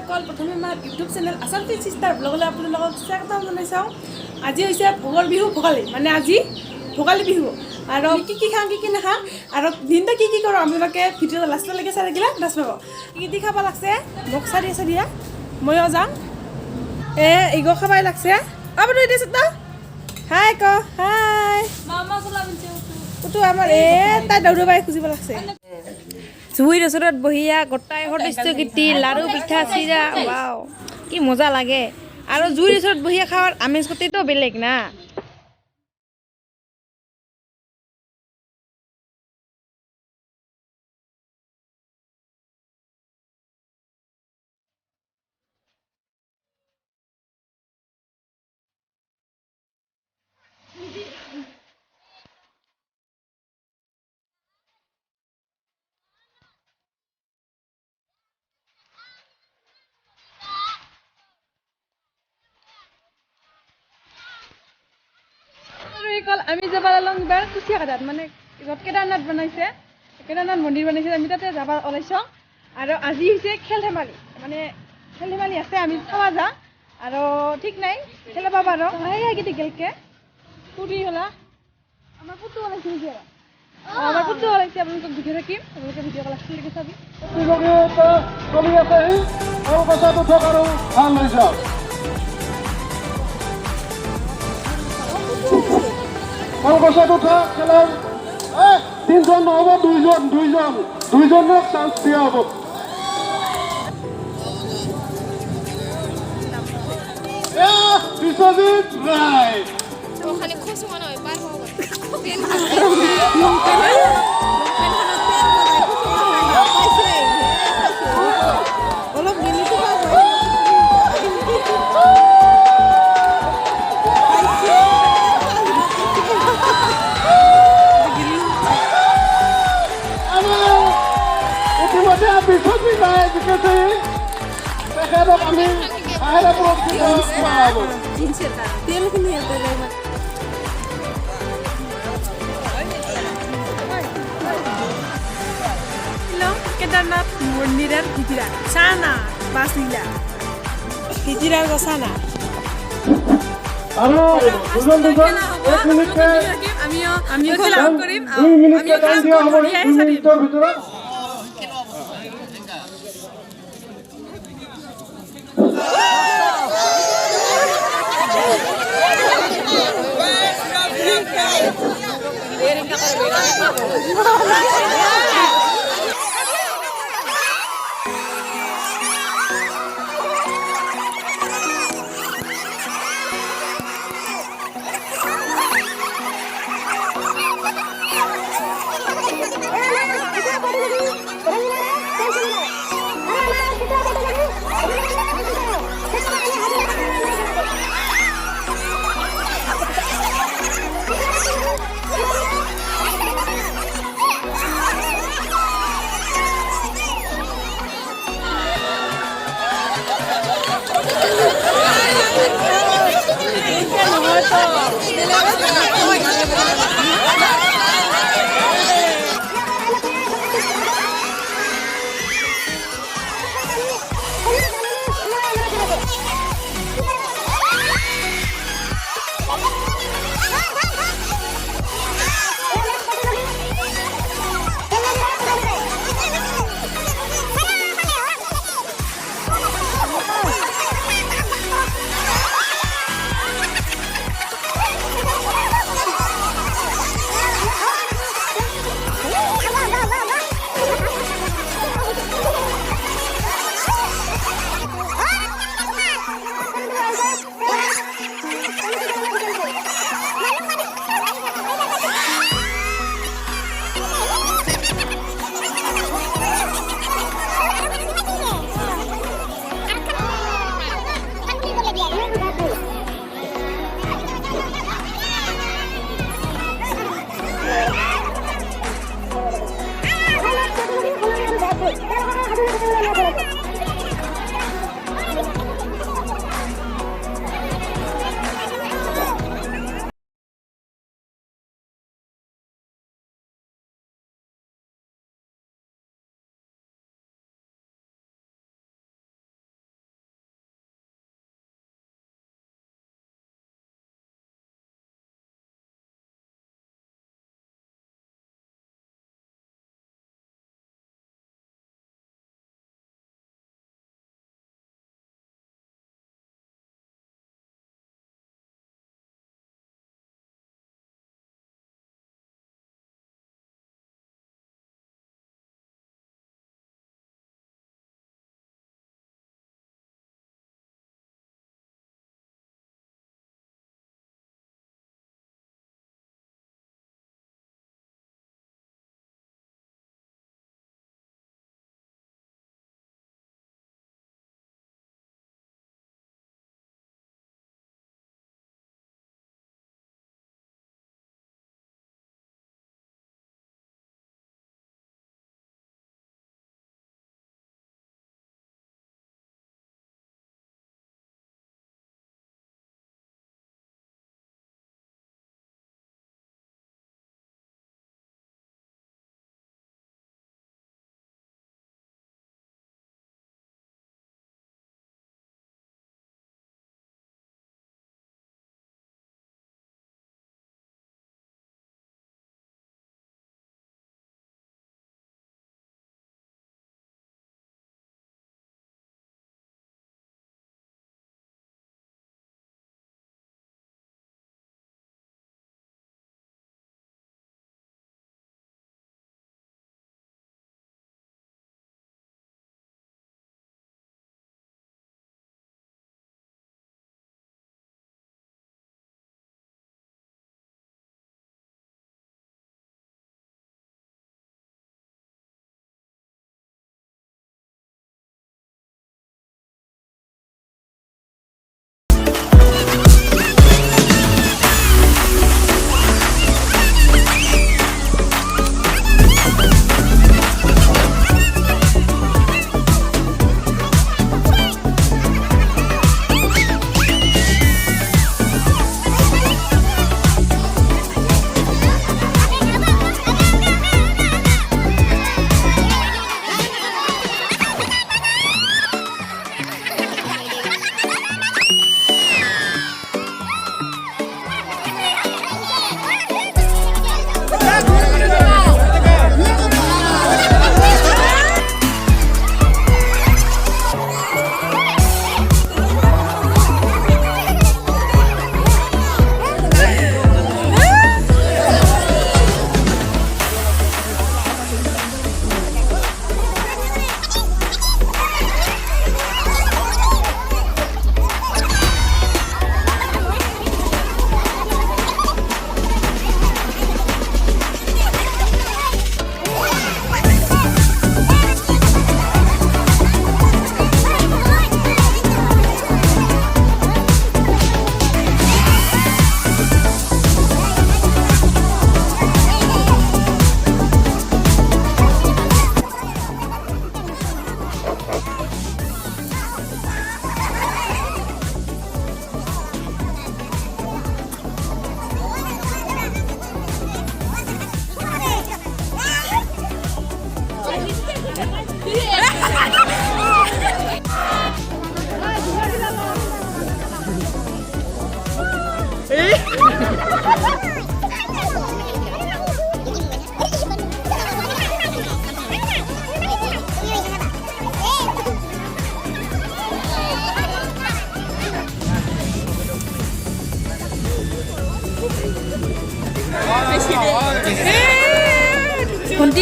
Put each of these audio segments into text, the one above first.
কল প্ৰথমে আমাৰ YouTube channel আসামী চিষ্টাৰ ব্লগলৈ আপোনালোকক স্বাগতম জনাইছোঁ। আজি হৈছে ভোগৰ বিহু ভোগালী, মানে আজি ভোগালী বিহু আৰু কি খাওঁ কি নাখাওঁ আৰু দিনটো কি কৰোঁ আপোনালোকে ভিডিঅ'টো লাষ্টলৈকে চাই থাকিলে লাষ্ট পাব। কি খাব লাগছে মোক চাৰিয়া ময়ো যাম। ইগো খাবাই লাগছে আপুনি দিছে ন। হাই ক হাই উঠো আমাৰ তাই দৌৰবাই খুজিব লাগছে। জুইৰ ওচৰত বহিয়া গোটাই সদস্য কীৰ্তি লাৰু পিঠা চিৰা ৱাও কি মজা লাগে। আৰু জুইৰ ওচৰত বহিয়া খাৱাৰ আমেজ কতেইতো বেলেগ না। আমি যাব লালং এবাৰ কুচিয়া কাটাত, মানে য'ত কেদাৰনাথ বনাইছে কেদাৰনাথ মন্দিৰ বনাইছে আমি তাতে যাব ওলাইছোঁ। আৰু আজি হৈছে খেল ধেমালি, মানে খেল ধেমালি আছে আমি চাৱা যাওঁ আৰু ঠিক নাই খেলাব পাৰোঁ সেইকেইটি গেলকে ফুৰি হ'লা আমাৰ পুতু ওলাইছে নেকি আৰু আমাৰ পুতু ওলাইছে। আপোনালোকক ভিডিঅ' থাকিম, আপোনালোকে ভিডিঅ' কল লাষ্টলৈকে চাবি। চলি আছে কলকাতাত উঠক আৰু ভাল হৈ যাওক। কলকাতাত উঠা খেলাৰ তিনিজন নহ'ব দুইজনক চান্স দিয়া হ'ব। বিশ্বজিৎ ৰায় বিশ্বজিৎ ৰায় জিকিছে। তেখেতক আমি বাহিৰে পুৰস্কৃত কৰা হ'ব। কেদাৰনাথ মন্দিৰৰ ভিতৰা চানা বাছিলা ভিতৰাৰ গছানা আৰু দুজন এক মিনিটকে আমিও খেলা কৰিম। 2 মিনিটকে টাইম দিয়া হ'ব। 2 মিনিটৰ ভিতৰত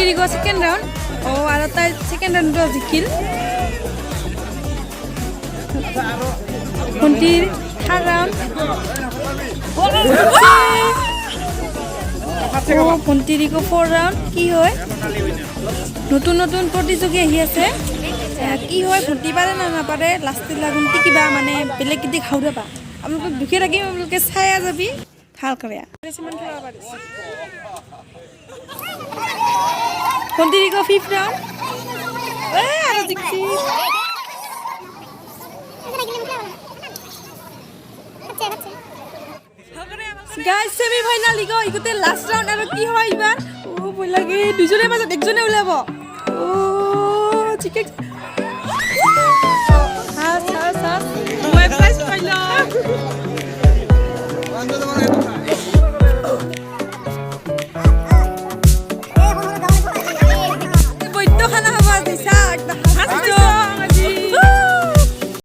ভণ্টিৰ ইগো ছেকেণ্ড ৰাউণ্ড আৰু তাই ছেকেণ্ড ৰাউণ্ডটো জিকিল ভণ্টিৰ থাৰ্ড ৰাউণ্ড ভণ্টিৰ ইগো ফ'ৰ ৰাউণ্ড কি হয় নতুন নতুন প্ৰতিযোগী আহি আছে কি হয় ভণ্টি পাৰে না নাপাৰে লাষ্টত ভণ্টি কিবা মানে বেলেগ কিদি খাওঁ পা আপোনালোকক দুখে থাকিম আপোনালোকে চাই যাবি ভাল কৰে ভণ্টিৰ ইগো ফিফ্থ ৰাউণ্ড আৰু জিকছি গাইজ সেমি ফাইনাল ইগো ইগোতে লাষ্ট ৰাউণ্ড আৰু কি হয় এইবাৰ ভয় লাগে দুজনে মাজত একজনে ওলাব চিকেন